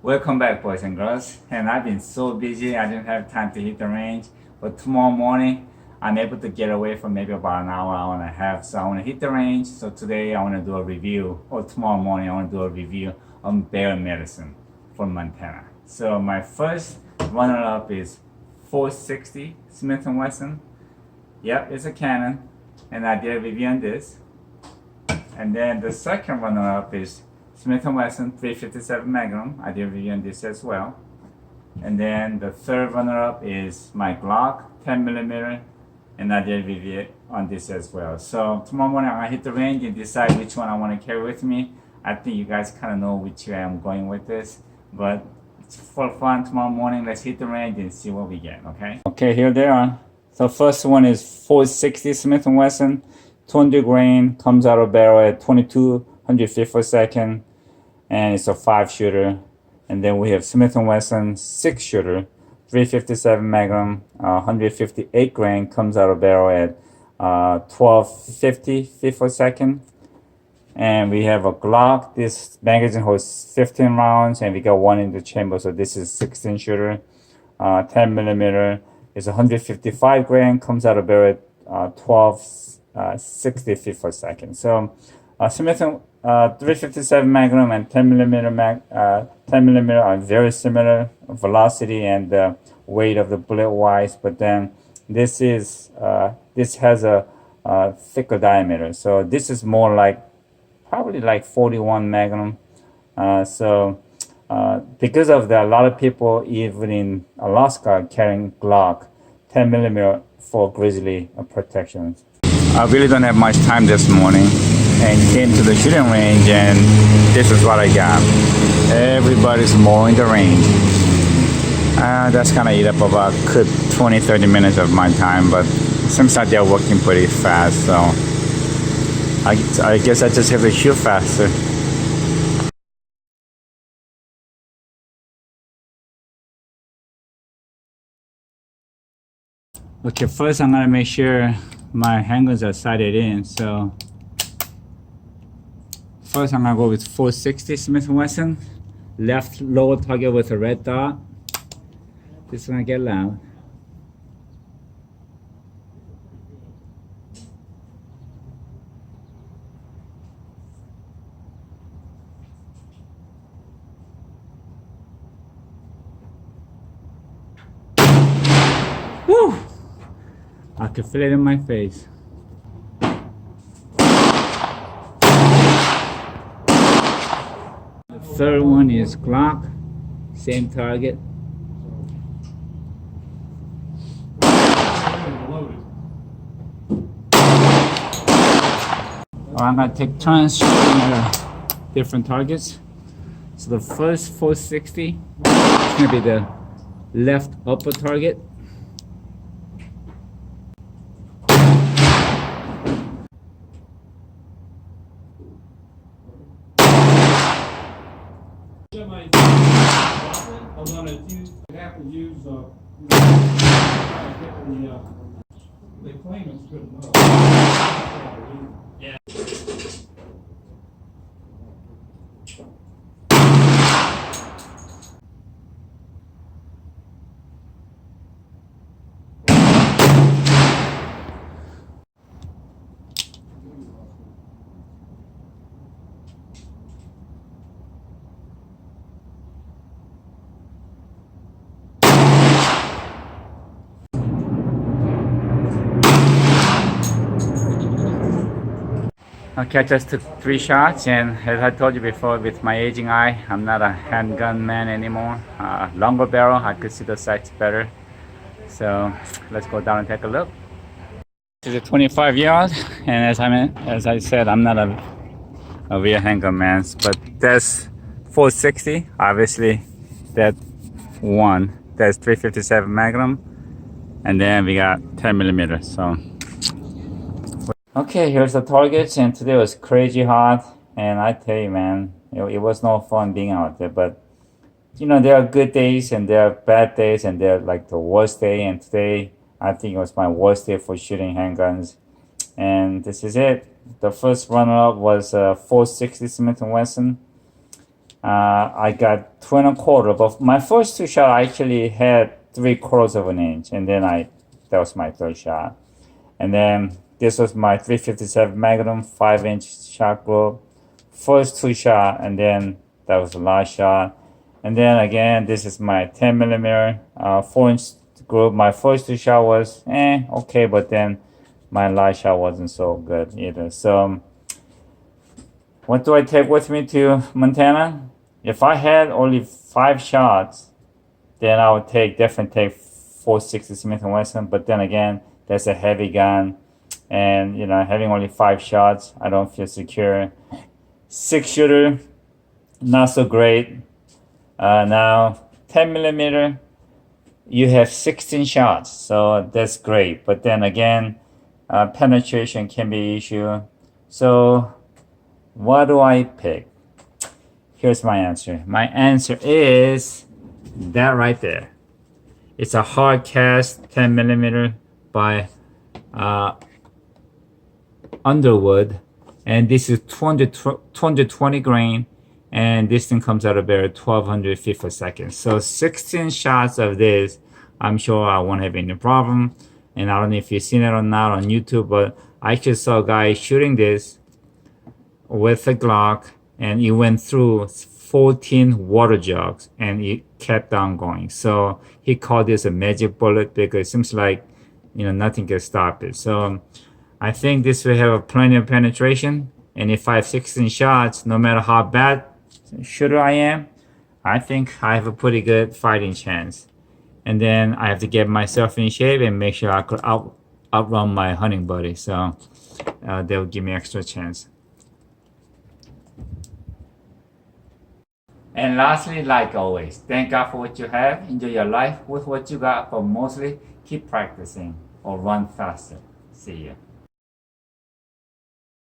Welcome back, boys and girls. And I've been so busy, I didn't have time to hit the range. But tomorrow morning, I'm able to get away for maybe about an hour and a half. So I want to hit the range. So today I want to do a review, or tomorrow morning I want to do a review on bear medicine from Montana. So my first runner-up is 460 Smith & Wesson. Yep, it's a Canon, and I did a review on this. And then the second runner-up is Smith & Wesson 357 Magnum. I did a review on this as well. And then the third runner-up is my Glock 10mm, and I did a review on this as well. So tomorrow morning I'm gonna hit the range and decide which one I want to carry with me. I think you guys kind of know which way I'm going with this, but it's for fun. Tomorrow morning, let's hit the range and see what we get. Okay, here they are. So first one is 460 Smith & Wesson, 200 grain, comes out of barrel at 2200 feet per second, and it's a 5-shooter. And then we have Smith & Wesson 6-shooter, 357 Magnum, 158 grain, comes out of barrel at 1250 feet per second. And we have a Glock. This magazine holds 15 rounds, and we got one in the chamber, so this is 16-shooter, 10mm. It's 155 grain, comes out of barrel at 1260 feet per second. So Smith & 357 Magnum and 10mm are very similar velocity and weight of the bullet wise, but then this has a thicker diameter. So this is more like probably like 41 Magnum. Because of that, a lot of people even in Alaska are carrying Glock 10mm for grizzly protection. I really don't have much time this morning and came to the shooting range, and this is what I got. Everybody's mowing the range. That's gonna eat up about good 20-30 minutes of my time, but it seems like they're working pretty fast, so I guess I just have to shoot faster. Okay, first I'm gonna make sure my handguns are sighted in. So first I'm gonna go with 460 Smith & Wesson, left lower target with a red dot. This is gonna get loud. Woo! I can feel it in my face. The third one is Glock, same target. I'm gonna take turns shooting at different targets. So the first 460 is gonna be the left upper target. They claim it's good enough. Yeah. Okay, I just took 3 shots, and as I told you before, with my aging eye, I'm not a handgun man anymore. Longer barrel, I could see the sights better. So let's go down and take a look. This is a 25-yard, and as I said, I'm not a real handgun man, but that's 460. Obviously, that one, that's 357 Magnum, and then we got 10mm. So. Okay, here's the targets, and today was crazy hot, and I tell you, man, it was no fun being out there. But you know, there are good days and there are bad days, and they're like the worst day. And today, I think it was my worst day for shooting handguns. And this is it. The first runner-up was 460 Smith & Wesson. I got 2 1/4, but my first 2 shots I actually had 3/4 of an inch, and then that was my third shot. And then this was my 357 Magnum 5-inch shot group. First 2 shot, and then that was the last shot. And then again, this is my 10 millimeter 4-inch group. My first 2 shot was okay, but then my last shot wasn't so good either. So what do I take with me to Montana? If I had only 5 shots, then I would definitely take 460 Smith & Wesson. But then again, that's a heavy gun, and having only 5 shots, I don't feel secure. 6-shooter, not so great. Now 10 millimeter, you have 16 shots, so that's great. But then again, penetration can be an issue. So what do I pick? Here's my answer. My answer is that right there. It's a hard cast 10 millimeter by Underwood, and this is 220 grain, and this thing comes out about 1200 feet per second. So 16 shots of this, I'm sure I won't have any problem. And I don't know if you've seen it or not on YouTube, but I just saw a guy shooting this with a Glock, and he went through 14 water jugs, and it kept on going. So he called this a magic bullet because it seems like nothing can stop it. So I think this will have plenty of penetration, and if I have 16 shots, no matter how bad shooter I am, I think I have a pretty good fighting chance. And then I have to get myself in shape and make sure I could outrun my hunting buddy. So they'll give me extra chance. And lastly, like always, thank God for what you have. Enjoy your life with what you got, but mostly keep practicing or run faster. See ya.